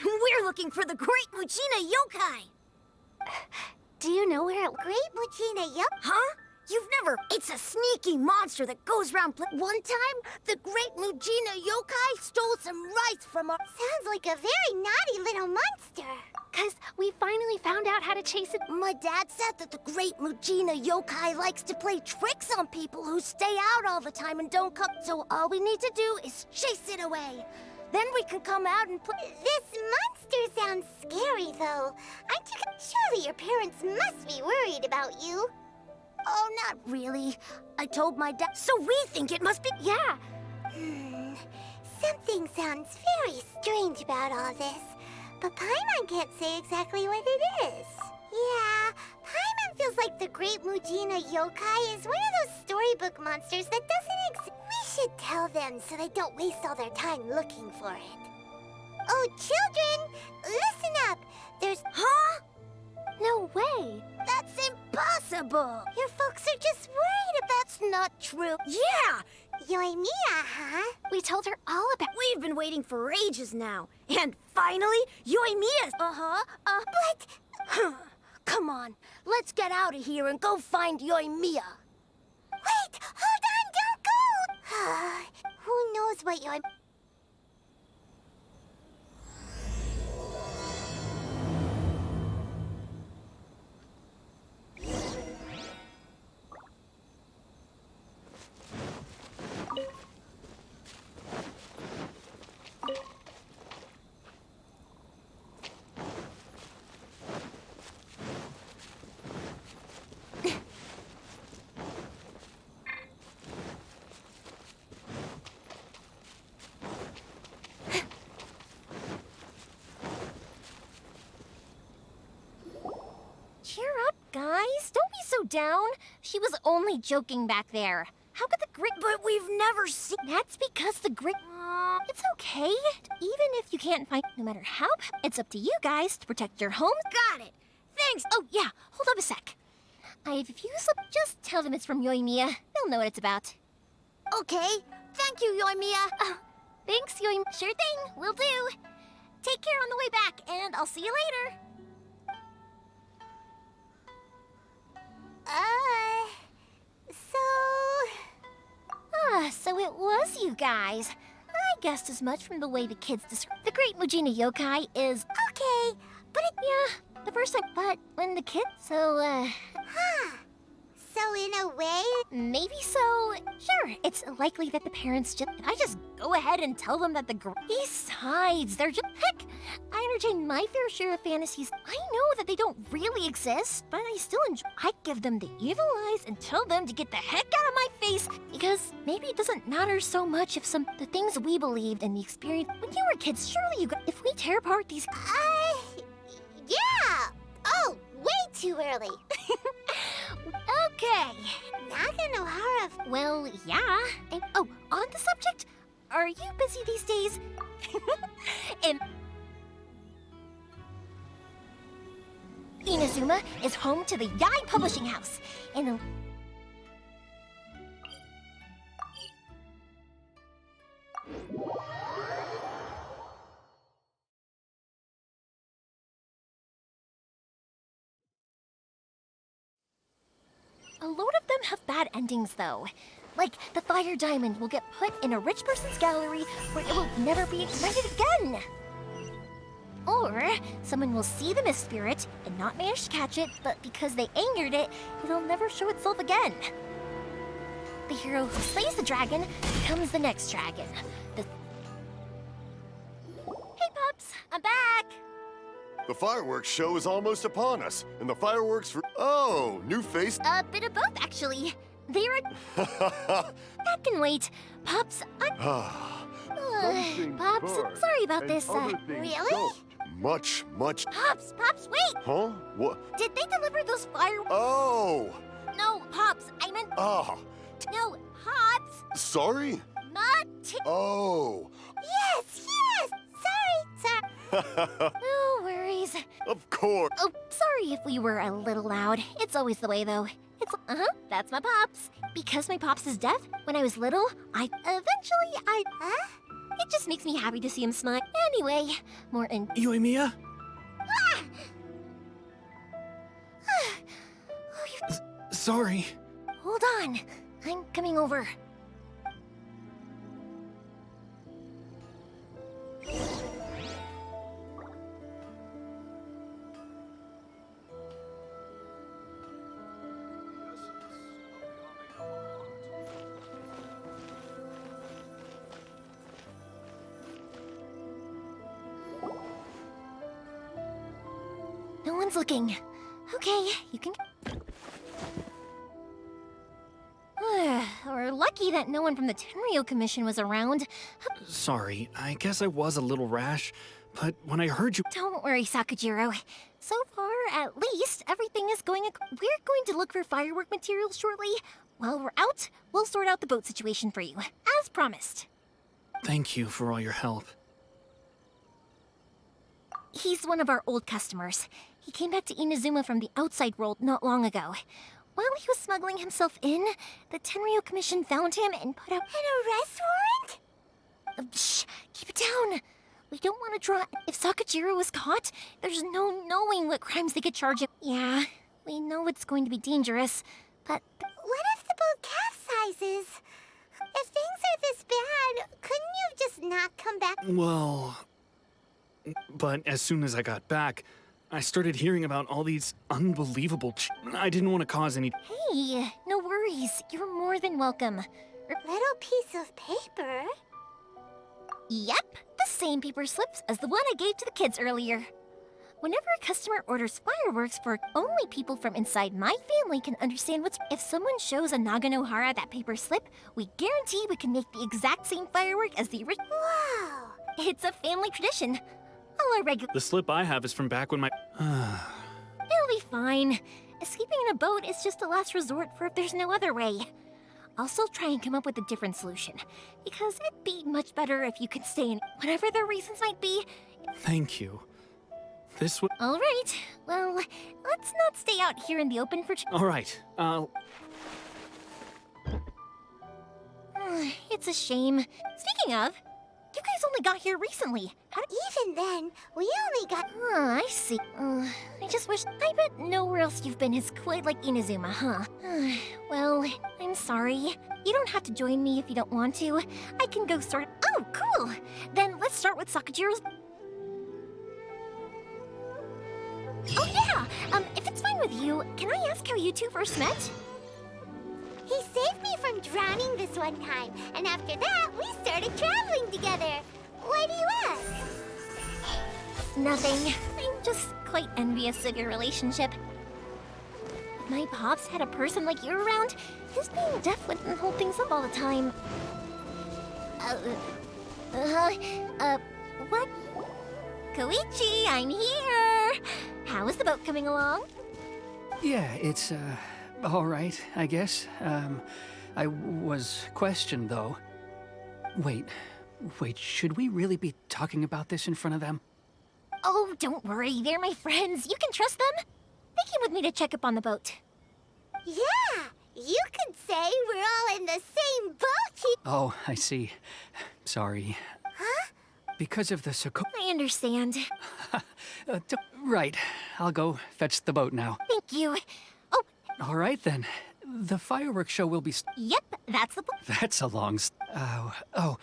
We're looking for the Great Muchina Yokai! Do you know where Great Muchina Yokai? Huh? You've never... It's a sneaky monster that goes around One time, the Great Muchina Yokai stole some rice from our... Sounds like a very naughty little monster. 'Cause we finally found out how to chase it. My dad said that the Great Muchina Yokai likes to play tricks on people who stay out all the time and don't come. So all we need to do is chase it away. Then we can come out and play. This monster sounds scary, though. Aren't you... Surely your parents must be worried about you. Oh, not really. I told my dad, so we think it must be... Yeah. Something sounds very strange about all this. But Paimon can't say exactly what it is. Yeah, Paimon feels like the Great Muchina Yokai is one of those storybook monsters that doesn't exist. We should tell them so they don't waste all their time looking for it. Oh, children, listen up. There's... Huh? No way. That's impossible. Your folks are just worried about... That's not true. Yeah! Yoimiya, huh? We told her all about... We've been waiting for ages now. And finally, Yoimiya... But... Come on, let's get out of here and go find Yoimiya. Wait! Hold on, don't go! Who knows what Yoimiya... Cheer up, guys. Don't be so down. She was only joking back there. How could the Great... But we've never seen... That's because the Great... It's okay. Even if you can't find... No matter how... It's up to you guys to protect your homes. Got it. Thanks. Oh, yeah. Hold up a sec. If you slip, just tell them it's from Yoimiya. They'll know what it's about. Okay. Thank you, Yoimiya. Oh, thanks, Yoimiya. Sure thing. Will do. Take care on the way back, and I'll see you later. So it was you guys. I guessed as much from the way the kids describe the Great Muchina Yokai is... Okay, but it... Yeah, the first time, but when the kids... So, Huh. So in a way... Maybe so. Sure, it's likely that the parents I just go ahead and tell them that the... Besides, they're just... Heck, I entertain my fair share of fantasies. I know that they don't really exist, but I still enjoy... I give them the evil eyes and tell them to get the heck out of my face, because maybe it doesn't matter so much if the things we believed and the experience... When you were kids, surely if we tear apart these... Yeah! Oh, way too early. Okay. Nagahora. Well, yeah. And, oh, on the subject, are you busy these days? Inazuma is home to the Yai Publishing House. And a load of them have bad endings, though. Like, the fire diamond will get put in a rich person's gallery where it will never be ignited again. Or, someone will see the mist spirit and not manage to catch it, but because they angered it, it'll never show itself again. The hero who slays the dragon becomes the next dragon. Hey, pups, I'm back! The fireworks show is almost upon us, and the fireworks for... Oh, new face? A bit of both, actually. They're... That can wait. Pops, Ah, Pops, sorry about this. Really? much... Pops, wait! Huh? What? Did they deliver those fireworks? Oh! No, Pops, I meant... Ah! No, Pops! Sorry? Not... Oh! Yes! Sorry. No worries. Of course! Oh, sorry if we were a little loud. It's always the way, though. That's my Pops. Because my Pops is deaf, when I was little, Huh? It just makes me happy to see him smile. Anyway, more in... Yoimiya? Sorry. Hold on. I'm coming over. No one's looking. Okay, you can... We're lucky that no one from the Tenryou Commission was around. Sorry, I guess I was a little rash, but when I heard you... Don't worry, Sakujirou. So far, at least, everything is going... We're going to look for firework materials shortly. While we're out, we'll sort out the boat situation for you, as promised. Thank you for all your help. He's one of our old customers. He came back to Inazuma from the outside world not long ago. While he was smuggling himself in, the Tenryou Commission found him and put up... An arrest warrant? Shh! Keep it down! We don't want to draw... If Sakujirou is caught, there's no knowing what crimes they could charge him. Yeah, we know it's going to be dangerous, but... What if the boat capsizes? If things are this bad, couldn't you just not come back? Well... But as soon as I got back, I started hearing about all these unbelievable I didn't want to cause any... Hey, no worries. You're more than welcome. Little piece of paper? Yep, the same paper slips as the one I gave to the kids earlier. Whenever a customer orders fireworks for only people from inside my family can understand what's... If someone shows a nagahora that paper slip, we guarantee we can make the exact same firework as the original. Wow! It's a family tradition. All our regular... The slip I have is from back when my... It'll be fine. Escaping in a boat is just a last resort for if there's no other way. I'll still try and come up with a different solution, because it'd be much better if you could stay in whatever the reasons might be. Thank you. This would... All right. Well, let's not stay out here in the open for... All right, It's a shame. Speaking of, you guys only got here recently. How did... Even then, we only got... I see. I just wish... I bet nowhere else you've been is quite like Inazuma, huh? Well, I'm sorry. You don't have to join me if you don't want to. I can go sort... Oh, cool! Then let's start with Sakujirou's... Oh yeah! If it's fine with you, can I ask how you two first met? He saved me from drowning this one time, and after that, we started traveling together. Why do you ask? Nothing. I'm just quite envious of your relationship. If my pops had a person like you around, his being deaf wouldn't hold things up all the time. What? Kouichi, I'm here! How is the boat coming along? Yeah, it's, all right, I guess. I was questioned, though. Wait, should we really be talking about this in front of them? Oh, don't worry, they're my friends. You can trust them. They came with me to check up on the boat. Yeah, you could say we're all in the same boat. Oh, I see. Sorry. Huh? Because of the I understand. Right, I'll go fetch the boat now. Thank you. Oh, All right, then. The fireworks show will be... yep, that's the... That's a long... Oh, Oh,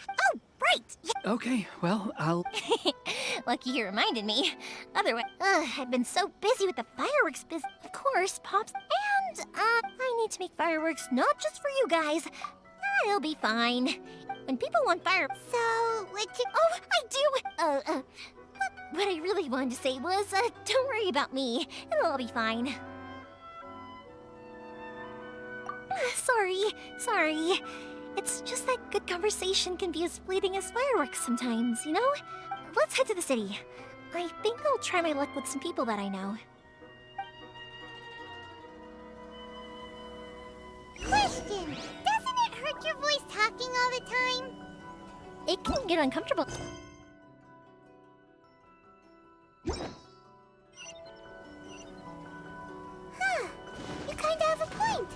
right! Yeah. okay, well, I'll... Lucky you reminded me. Otherwise, I've been so busy with the fireworks business. Of course, Pops. And, I need to make fireworks not just for you guys. I'll be fine. When people want fireworks... So, what you... Oh, I do! What I really wanted to say was, don't worry about me. It'll all be fine. Sorry. It's just that good conversation can be as fleeting as fireworks sometimes, you know? Let's head to the city. I think I'll try my luck with some people that I know. Question! Doesn't it hurt your voice talking all the time? It can get uncomfortable. Huh. You kinda have a point.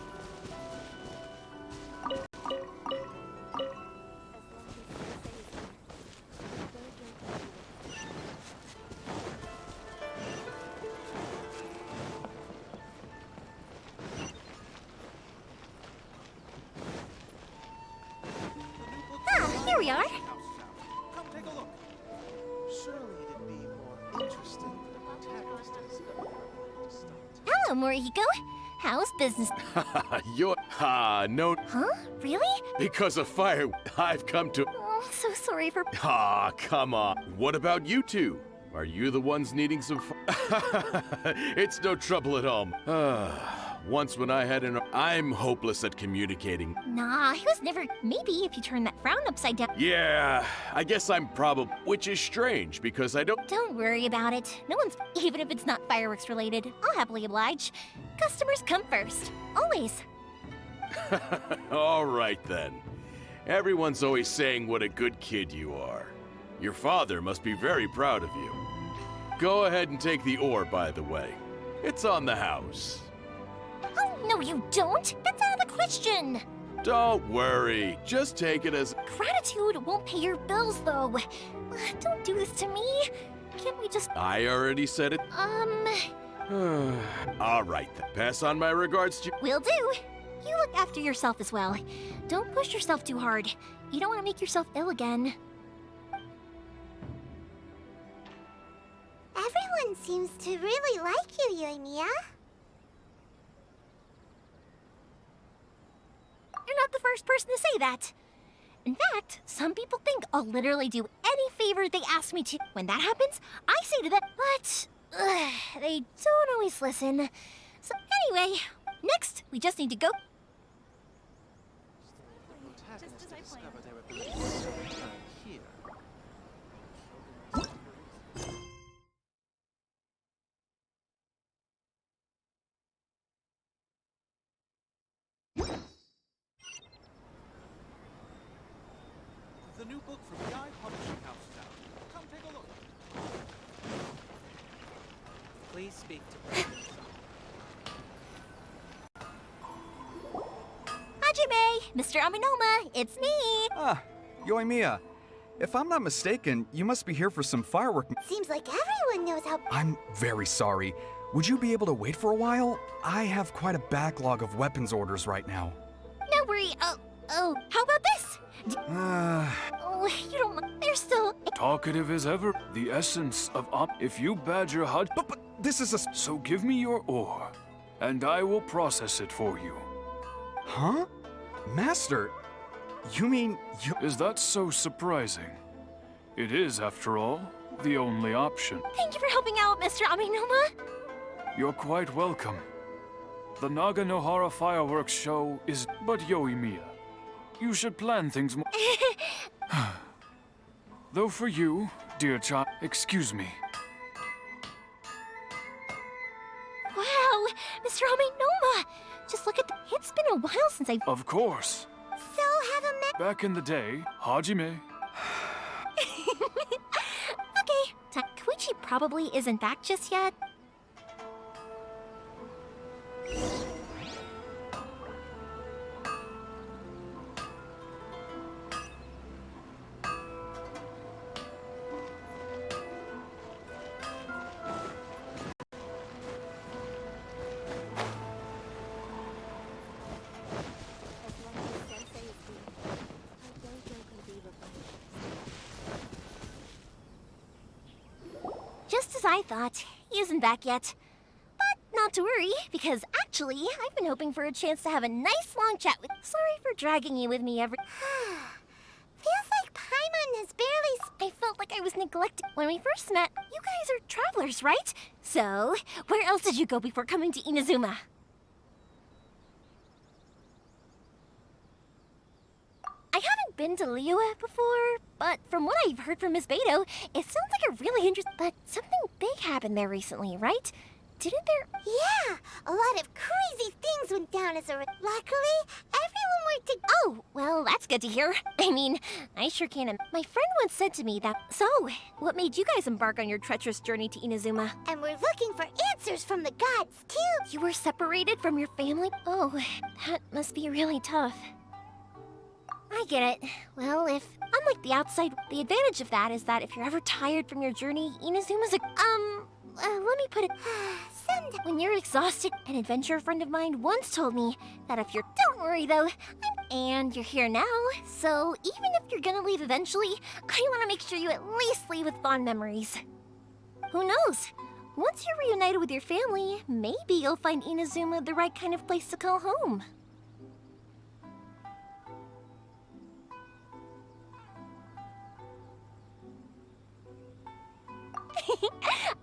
Here we are. Come take a look. Surely it'd be more interesting for the protagonist to discover to start. Hello, Morihiko. How's business? You're... no... Huh? Really? Because of fire, I've come to... Oh, so sorry for... Come on. What about you two? Are you the ones needing some It's no trouble at all. Once when I had an... I'm hopeless at communicating. Nah, he was never... Maybe if you turn that frown upside down... Yeah, I guess I'm probably... Which is strange, because I don't... Don't worry about it. No one's... Even if it's not fireworks related, I'll happily oblige. Customers come first. Always. All right, then. Everyone's always saying what a good kid you are. Your father must be very proud of you. Go ahead and take the ore, by the way. It's on the house. Oh, no you don't! That's out of the question! Don't worry. Just take it as... Gratitude won't pay your bills, though. Don't do this to me. Can't we just... I already said it. All right, then. Pass on my regards to... Will do. You look after yourself as well. Don't push yourself too hard. You don't want to make yourself ill again. Everyone seems to really like you, yoimiya. You're not the first person to say that. In fact, some people think I'll literally do any favor they ask me to. When that happens, I say to them, but they don't always listen. So anyway, next, we just need to go. Protagonist to discover their abilities sometime here. The new book from the Publishing House is out. Come take a look. Please speak to me. Hajime, Mr. Amenoma, it's me. Ah, yoimiya. If I'm not mistaken, you must be here for some firework. Seems like everyone knows how... I'm very sorry. Would you be able to wait for a while? I have quite a backlog of weapons orders right now. No worry. Oh, how about this? Oh, you don't mind. There's still... Talkative as ever, the essence of if you badger Hud. But this is a... So give me your ore, and I will process it for you. Huh? Master, you mean you... Is that so surprising? It is, after all, the only option. Thank you for helping out, Mr. Amenoma. You're quite welcome. The Nagahora fireworks show is but yoimiya. You should plan things more. Though for you, dear child, excuse me. Wow, Mr. Amenoma! Just look at the... It's been a while since I've... Of course. So have a Back in the day, hajime. Okay, kouichi probably isn't back just yet. Just as I thought, he isn't back yet. But not to worry, because actually, I've been hoping for a chance to have a nice long chat with... Sorry for dragging you with me every... Feels like Paimon has barely... I felt like I was neglected. When we first met, you guys are travelers, right? So, where else did you go before coming to Inazuma? I haven't been to Liyue before, but from what I've heard from Miss Beto, it sounds like a really interesting. But something big happened there recently, right? Didn't there? Yeah, a lot of crazy things went down as a... Luckily, everyone worked together. Oh, well, that's good to hear. I mean, I sure can't. My friend once said to me that. So, what made you guys embark on your treacherous journey to Inazuma? And we're looking for answers from the gods, too. You were separated from your family? Oh, that must be really tough. I get it. Well, unlike the outside, the advantage of that is that if you're ever tired from your journey, Inazuma's let me put it. When you're exhausted, an adventurer friend of mine once told me that if you're. Don't worry though, and you're here now, so even if you're gonna leave eventually, I want to make sure you at least leave with fond memories. Who knows? Once you're reunited with your family, maybe you'll find Inazuma the right kind of place to call home.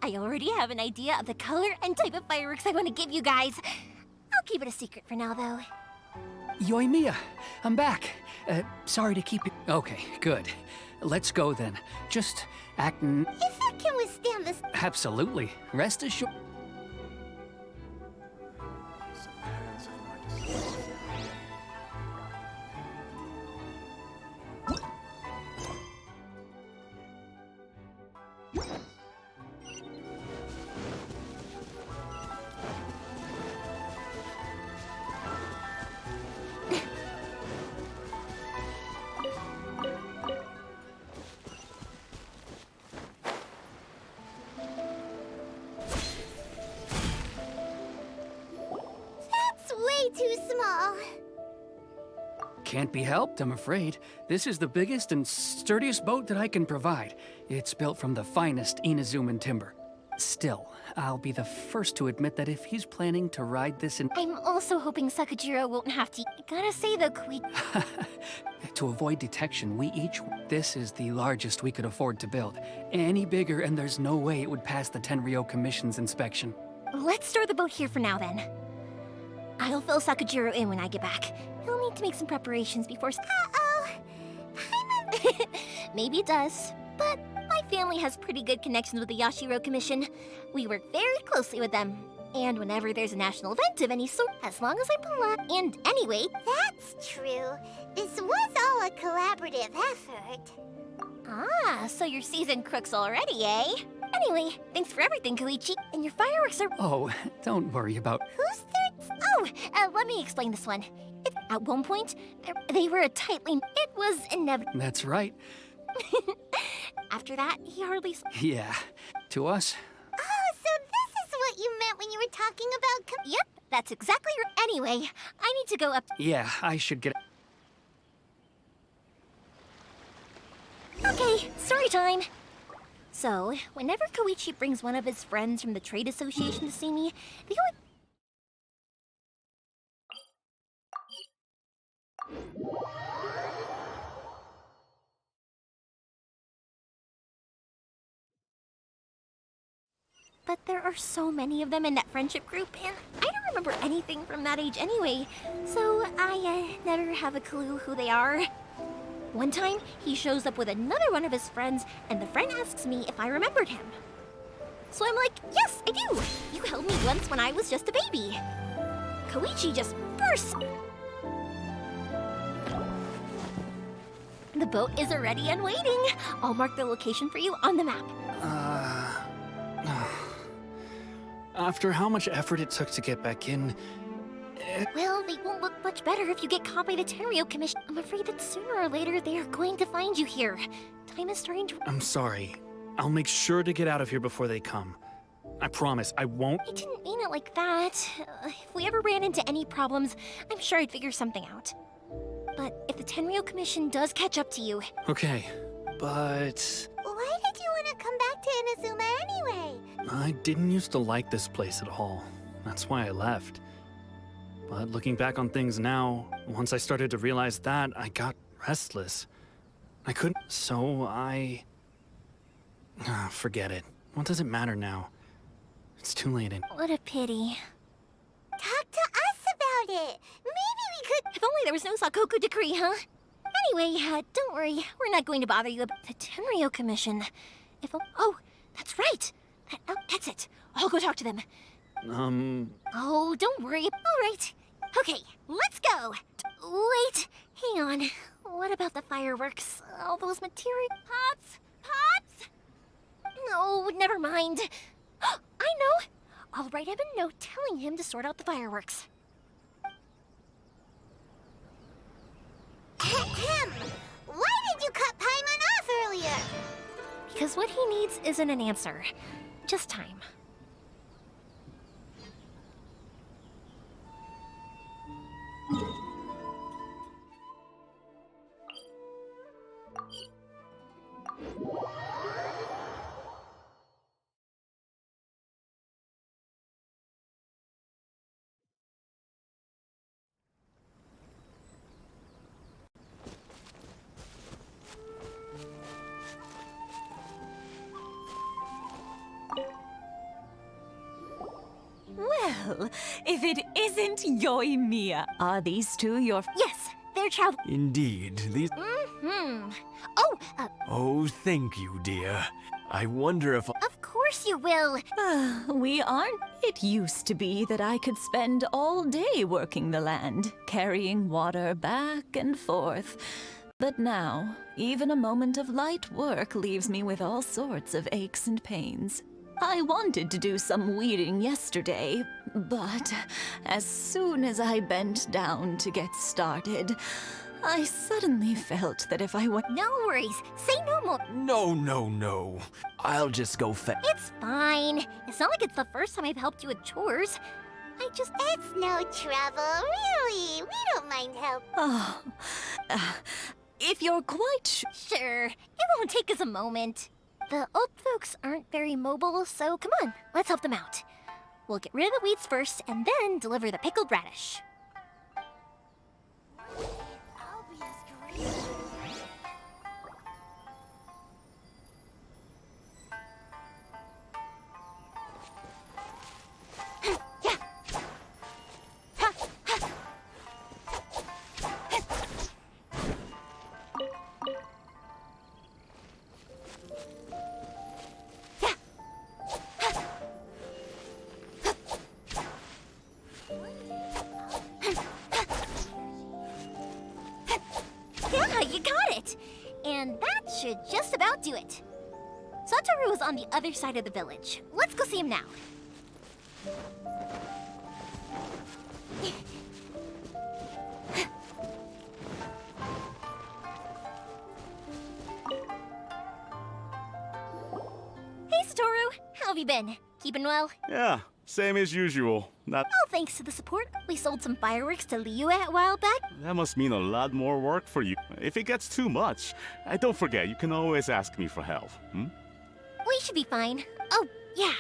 I already have an idea of the color and type of fireworks I want to give you guys. I'll keep it a secret for now, though. Yoimiya, I'm back. Sorry to keep you. Okay, good. Let's go then. Just act. If it can withstand this... Absolutely. Rest assured. Some parents have learned to say. Way too small. Can't be helped, I'm afraid. This is the biggest and sturdiest boat that I can provide. It's built from the finest Inazuman timber. Still, I'll be the first to admit that if he's planning to ride this in... I'm also hoping Sakujirou won't have to. Gotta say though, To avoid detection, we each... This is the largest we could afford to build. Any bigger and there's no way it would pass the Tenryou Commission's inspection. Let's store the boat here for now then. I'll fill Sakujirou in when I get back. He'll need to make some preparations before... Uh-oh. Maybe it does, but my family has pretty good connections with the Yashiro Commission. We work very closely with them. And whenever there's a national event of any sort, as long as I'm polite... And anyway... That's true. This was all a collaborative effort. Ah, so you're seasoned crooks already, eh? Anyway, thanks for everything, Kouichi. And your fireworks are... Oh, don't worry about... Who's third? Oh, let me explain this one. At one point, they were a tightly... It was inevitable. That's right. After that, he hardly... Yeah. To us? Oh, so this is what you meant when you were talking about... Yep, that's exactly right. Anyway, I need to go up... Yeah, I should get... Okay, story time. So, whenever Kouichi brings one of his friends from the trade association to see me, they always... But there are so many of them in that friendship group, and I don't remember anything from that age anyway, so I never have a clue who they are. One time, he shows up with another one of his friends, and the friend asks me if I remembered him. So I'm like, yes, I do! You held me once when I was just a baby. Kouichi just bursts. The boat is already and waiting. I'll mark the location for you on the map. After how much effort it took to get back in... Well, they won't look much better if you get caught by the Tenryou Commission. I'm afraid that sooner or later they are going to find you here. Time is starting to... I'm sorry. I'll make sure to get out of here before they come. I promise, I won't... I didn't mean it like that. If we ever ran into any problems, I'm sure I'd figure something out. But if the Tenryou Commission does catch up to you... Okay, but... Why did you want to come back to Inazuma anyway? I didn't used to like this place at all. That's why I left. But looking back on things now, once I started to realize that, I got restless. I couldn't... So I... forget it. What does it matter now? It's too late and... What a pity. Talk to us about it. Maybe we could... If only there was no Sakoku decree, huh? Anyway, don't worry. We're not going to bother you about the Tenryou commission. Oh, that's right. That's it. I'll go talk to them. Oh, don't worry. All right. Okay, let's go. Wait, hang on. What about the fireworks? All those material... Pots? No, never mind. I know. I'll write him a note telling him to sort out the fireworks. Ahem. Why did you cut Paimon off earlier? Because what he needs isn't an answer, just time. Well, if it isn't yoimiya, are these two your... Yes, they're traveling. Indeed, these... Oh, thank you, dear. I wonder if... Of course you will. We aren't. It used to be that I could spend all day working the land, carrying water back and forth. But now, even a moment of light work leaves me with all sorts of aches and pains. I wanted to do some weeding yesterday, but as soon as I bent down to get started, I suddenly felt that if I went... No worries. Say no more. No. I'll just go It's fine. It's not like it's the first time I've helped you with chores. It's no trouble, really. We don't mind help. Oh, if you're quite Sure, it won't take us a moment. The old folks aren't very mobile, so come on, let's help them out. We'll get rid of the weeds first, and then deliver the pickled radish. I'll be as great. Yeah, you got it! And that should just about do it. Satoru is on the other side of the village. Let's go see him now. Hey, Satoru! How have you been? Keeping well? Yeah, same as usual. Oh, thanks to the support. We sold some fireworks to Liu a while back. That must mean a lot more work for you. If it gets too much, don't forget, you can always ask me for help. We should be fine. Oh, yeah.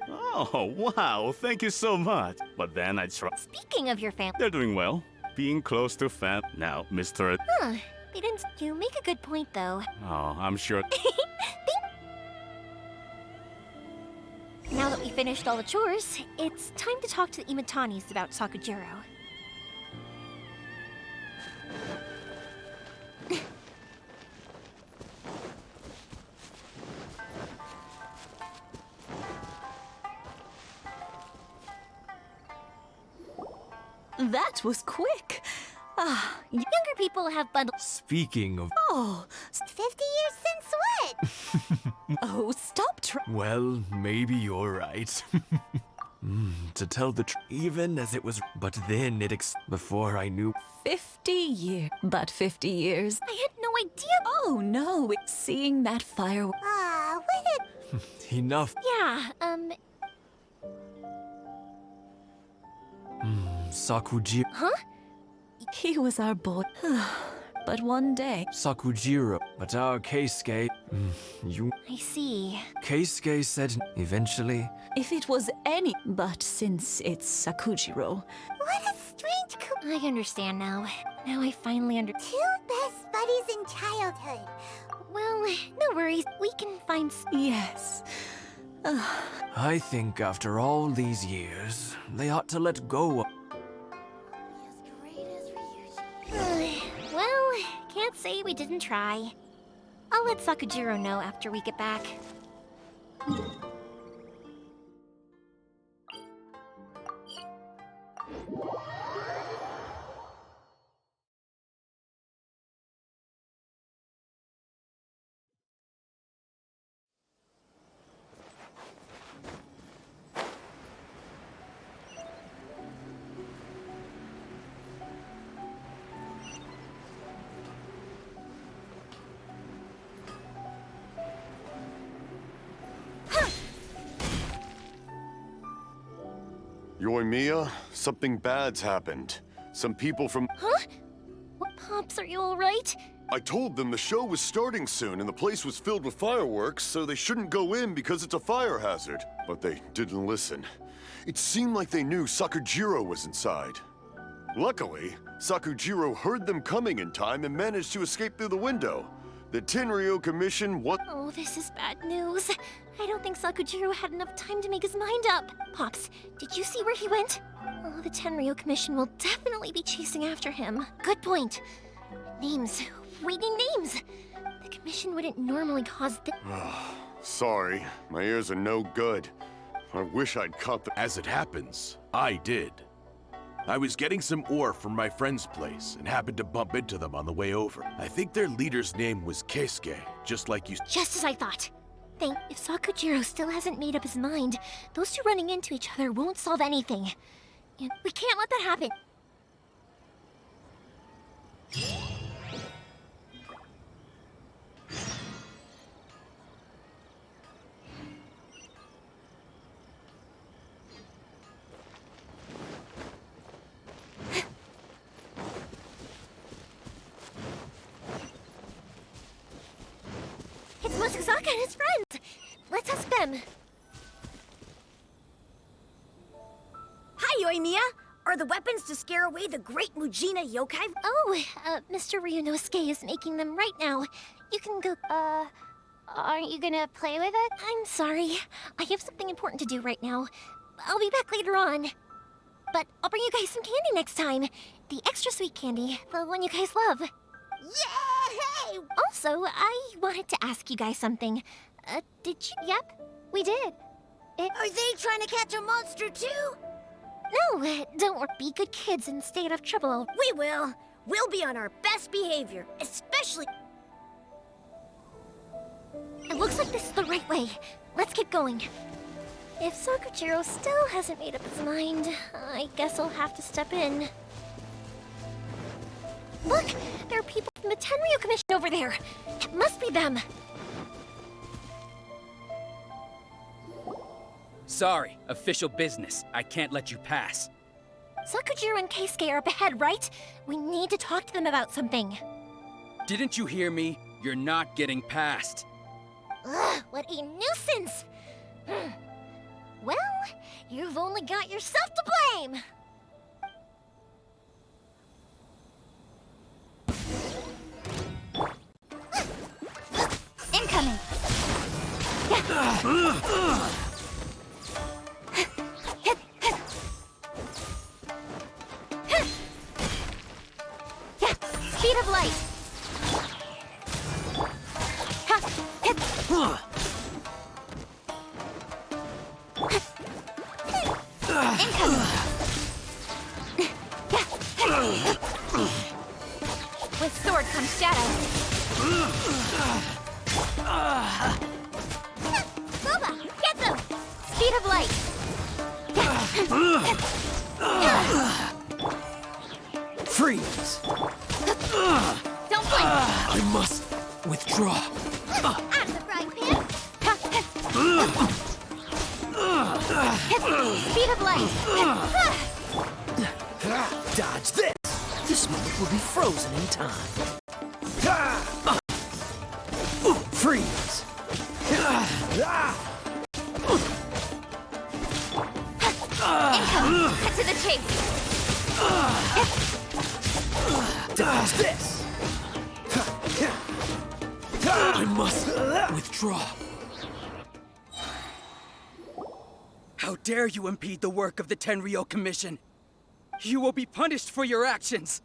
Oh, wow, thank you so much. But then I try. Speaking of your family... They're doing well. Being close to fam. Now, Mr. Huh. They didn't... You make a good point, though. Oh, I'm sure. Now that we finished all the chores, it's time to talk to the imatanis about Sakujirou. That was quick. Younger people have bundles. Speaking of... Oh, 50 years since what? oh, stop Well, maybe you're right. To tell the truth, even as it was... But then before I knew... 50 years. But 50 years. I had no idea. Oh, no. Seeing that firework... What Enough. Yeah, Sakujirou. Huh? He was our boy. But one day... Sakujirou. But our Keisuke... You... I see. Keisuke said eventually... If it was any... But since it's Sakujirou... What a strange I understand now. Now I finally Two best buddies in childhood. Well, no worries. We can find... Yes. I think after all these years, they ought to let go of... Well, Can't say we didn't try. I'll let Sakujirou know after we get back. Yoimiya, something bad's happened. Some people from... Huh? What, Pops, are you alright? I told them the show was starting soon and the place was filled with fireworks, so they shouldn't go in because it's a fire hazard. But they didn't listen. It seemed like they knew Sakujirou was inside. Luckily, Sakujirou heard them coming in time and managed to escape through the window. The Tenryou Commission what? Oh, this is bad news. I don't think Sakujirou had enough time to make his mind up. Pops, did you see where he went? Oh, the Tenryou Commission will definitely be chasing after him. Good point. Names. We need names. The Commission wouldn't normally cause this. Sorry, my ears are no good. I wish I'd caught the... As it happens, I did. I was getting some ore from my friend's place and happened to bump into them on the way over. I think their leader's name was Keisuke, just like you... Just as I thought. If Sakujirou still hasn't made up his mind, those two running into each other won't solve anything. And we can't let that happen. It's Musazaka and his friends! Let's ask them. Hi, Yoimiya! Are the weapons to scare away the great Mujina yokai? Oh, Mr. Ryunosuke is making them right now. You can go... Aren't you gonna play with it? I'm sorry. I have something important to do right now. I'll be back later on. But I'll bring you guys some candy next time. The extra sweet candy, the one you guys love. Yay! Also, I wanted to ask you guys something. Did you... Yep, we did. Are they trying to catch a monster too? No, don't worry. Be good kids and stay out of trouble. We will. We'll be on our best behavior, especially... It looks like this is the right way. Let's get going. If Sakujirou still hasn't made up his mind, I guess I'll have to step in. Look! There are people from the Tenryou Commission over there! It must be them! Sorry, official business. I can't let you pass. Sakujirou and Keisuke are up ahead, right? We need to talk to them about something. Didn't you hear me? You're not getting past. Ugh, what a nuisance! Well, you've only got yourself to blame! Incoming! Speed of light! With sword comes shadow. Boba, get them! Speed of light! Freeze! Don't blink! I must withdraw. Out of the frying pan! Speed of light! Dodge this! This moment will be frozen in time. Freeze! Incoming! Cut to the chase! Dodge this! I must withdraw. How dare you impede the work of the Tenryou Commission? You will be punished for your actions.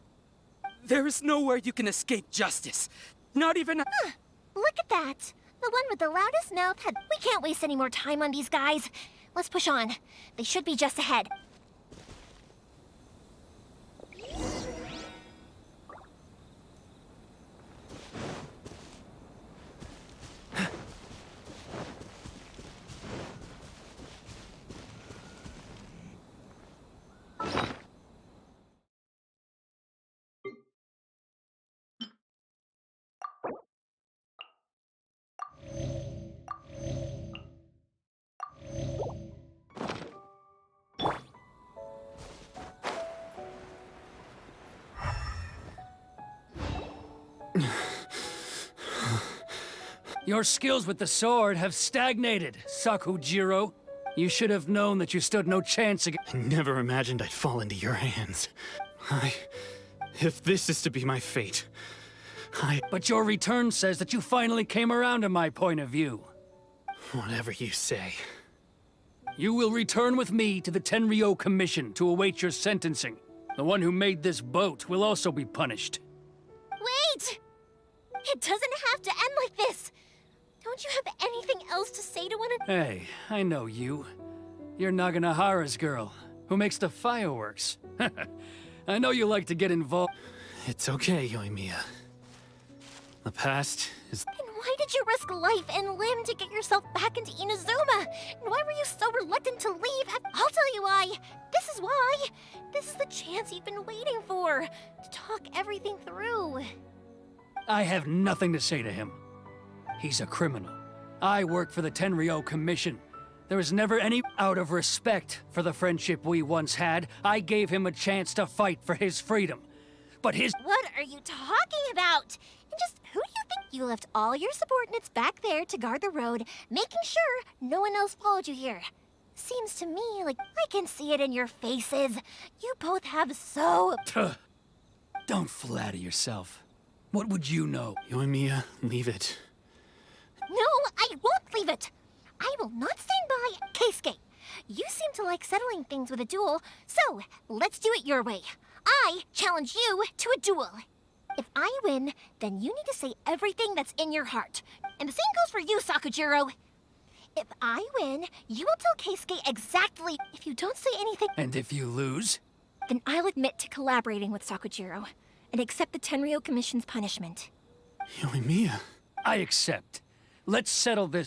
There is nowhere you can escape justice. Not even... Look at that. The one with the loudest mouth had... We can't waste any more time on these guys. Let's push on. They should be just ahead. Your skills with the sword have stagnated, sakujirou. You should have known that you stood no chance against... I never imagined I'd fall into your hands. If this is to be my fate, But your return says that you finally came around to my point of view. Whatever you say. You will return with me to the Tenryou Commission to await your sentencing. The one who made this boat will also be punished. Wait! It doesn't have to end like this! Don't you have anything else to say to one another? Hey, I know you. You're Nagahara's girl, who makes the fireworks. I know you like to get involved. It's okay, Yoimiya. The past is... And why did you risk life and limb to get yourself back into Inazuma? And why were you so reluctant to leave? I'll tell you why. This is why. This is the chance you've been waiting for. To talk everything through. I have nothing to say to him. He's a criminal. I work for the Tenryou Commission. There was never any... Out of respect for the friendship we once had, I gave him a chance to fight for his freedom. But his... What are you talking about? And just who do you think you left all your subordinates back there to guard the road, making sure no one else followed you here? Seems to me like I can see it in your faces. You both have so... Don't flatter yourself. What would you know? Yoimiya, leave it. No, I won't leave it! I will not stand by Keisuke. You seem to like settling things with a duel, so let's do it your way. I challenge you to a duel. If I win, then you need to say everything that's in your heart. And the same goes for you, Sakujirou. If I win, you will tell Keisuke exactly. If you don't say anything... And if you lose? Then I'll admit to collaborating with Sakujirou and accept the Tenryou Commission's punishment. Yoimiya. I accept. Let's settle this.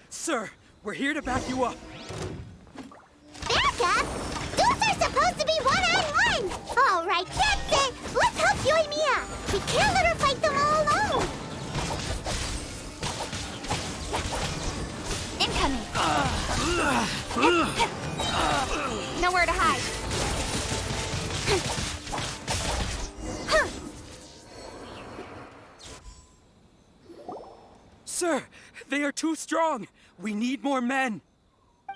Sir, we're here to back you up. Back up? Duels are supposed to be one-on-one! All right, that's it! Let's help Yoimiya! We can't let her fight them all alone! Incoming! Nowhere to hide. Sir, they are too strong. We need more men.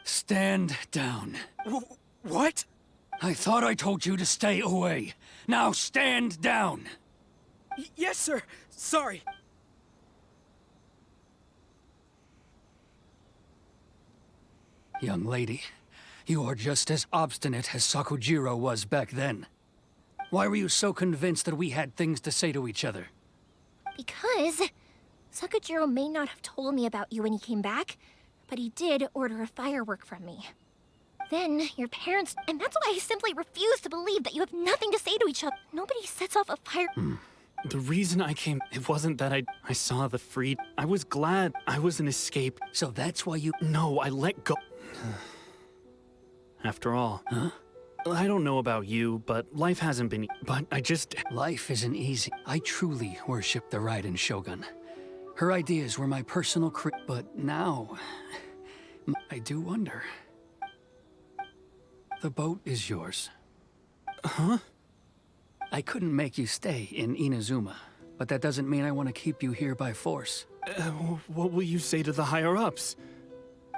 Stand down. What? I thought I told you to stay away. Now stand down. Yes, sir. Sorry. Young lady, you are just as obstinate as Sakujirou was back then. Why were you so convinced that we had things to say to each other? Because Sakujirou may not have told me about you when he came back, but he did order a firework from me. Then your parents... And that's why I simply refuse to believe that you have nothing to say to each other. Nobody sets off a fire... The reason I came, it wasn't that I saw the freed. I was glad I was an escape. So that's why you... No, I let go. After all, I don't know about you, but life hasn't been... But I just... Life isn't easy. I truly worship the Raiden Shogun. Her ideas were my personal but now... I do wonder. The boat is yours. Huh? I couldn't make you stay in Inazuma, but that doesn't mean I want to keep you here by force. What will you say to the higher-ups?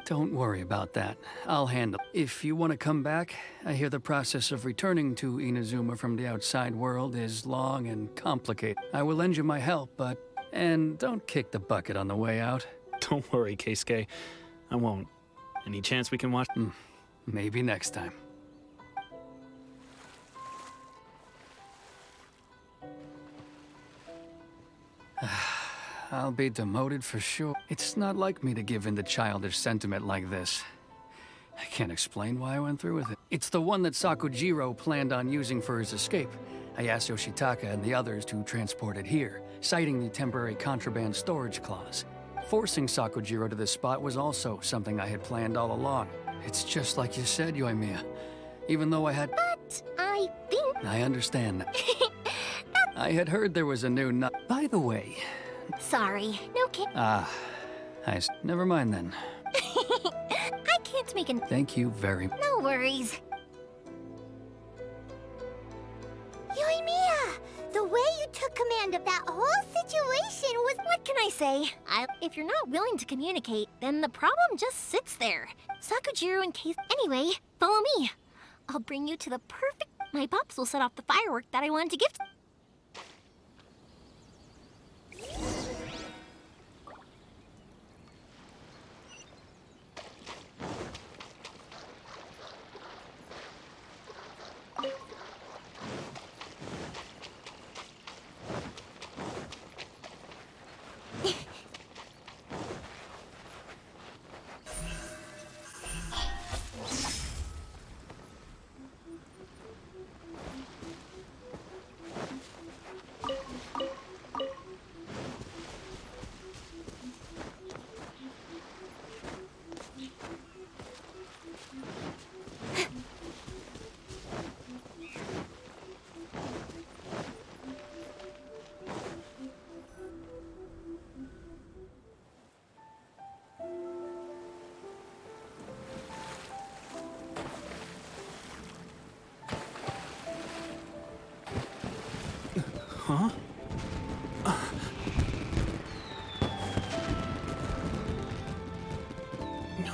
Don't worry about that. I'll handle it. If you want to come back, I hear the process of returning to Inazuma from the outside world is long and complicated. I will lend you my help, but... And don't kick the bucket on the way out. Don't worry, Keisuke. I won't. Any chance we can watch? Maybe next time. I'll be demoted for sure. It's not like me to give in to childish sentiment like this. I can't explain why I went through with it. It's the one that Sakujirou planned on using for his escape. I asked Yoshitaka and the others to transport it here, citing the temporary contraband storage clause. Forcing Sakujirou to this spot was also something I had planned all along. It's just like you said, Yoimiya. Even though I had... But I think... I understand. I had heard there was a new By the way... Sorry, no kid. Never mind then. I can't make an... Thank you very much. No worries. Yoimiya! The way you took command of that whole situation was... What can I say? If you're not willing to communicate, then the problem just sits there. Sakujirou and Keisuke... Anyway, follow me. I'll bring you to the perfect... My pops will set off the firework that I wanted to gift... Huh?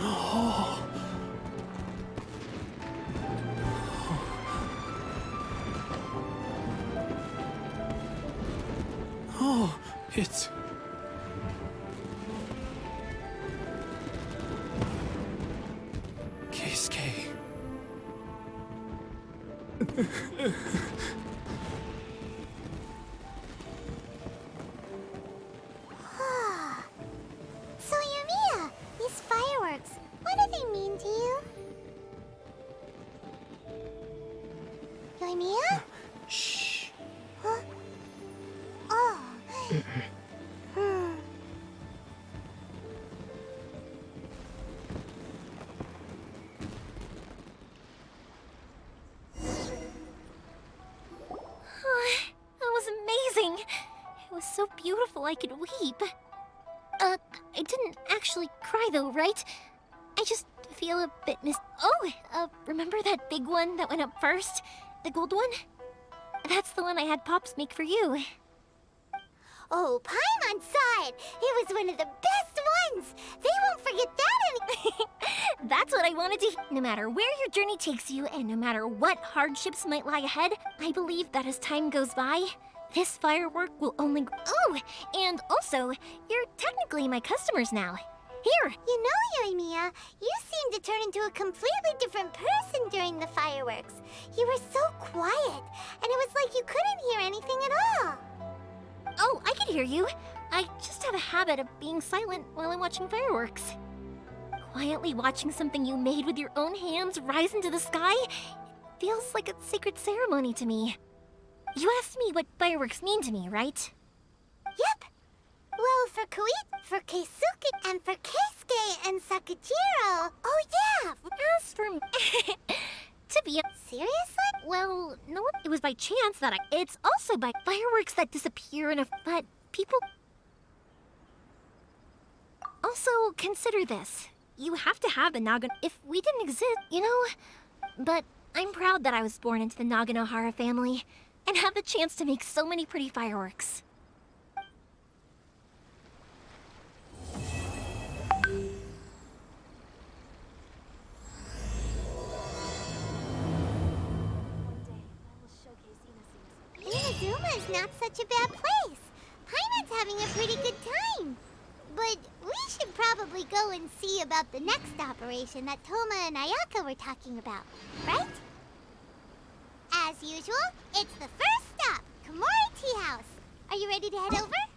Oh. Oh, it's... Keisuke. So, Yoimiya, these fireworks, what do they mean to you? Yoimiya? Shh. Huh? Oh. That was amazing. It was so beautiful I could weep. I didn't actually cry though, right? I just feel a bit remember that big one that went up first? The gold one? That's the one I had Pops make for you. Oh, Paimon saw it! It was one of the best ones! They won't forget that That's what I wanted to hear. No matter where your journey takes you, and no matter what hardships might lie ahead, I believe that as time goes by, this firework will only... Oh, and also, you're technically my customers now. Here! You know, Yoimiya, you seemed to turn into a completely different person during the fireworks. You were so quiet, and it was like you couldn't hear anything at all. Oh, I can hear you. I just have a habit of being silent while I'm watching fireworks. Quietly watching something you made with your own hands rise into the sky feels like a sacred ceremony to me. You asked me what fireworks mean to me, right? Yep. Well, for Kouichi, for Keisuke, and for Keisuke and Sakujirou. Oh, yeah! As for me... to be... Seriously? Well, no, it was by chance that It's also by fireworks that disappear in a... But people... Also, consider this. You have to have the Nagano... If we didn't exist, you know... But I'm proud that I was born into the Nagahora family and have the chance to make so many pretty fireworks. Inazuma is not such a bad place. Paimon's having a pretty good time. But we should probably go and see about the next operation that Toma and Ayaka were talking about, right? As usual, it's the first stop, Komori Tea House. Are you ready to head over?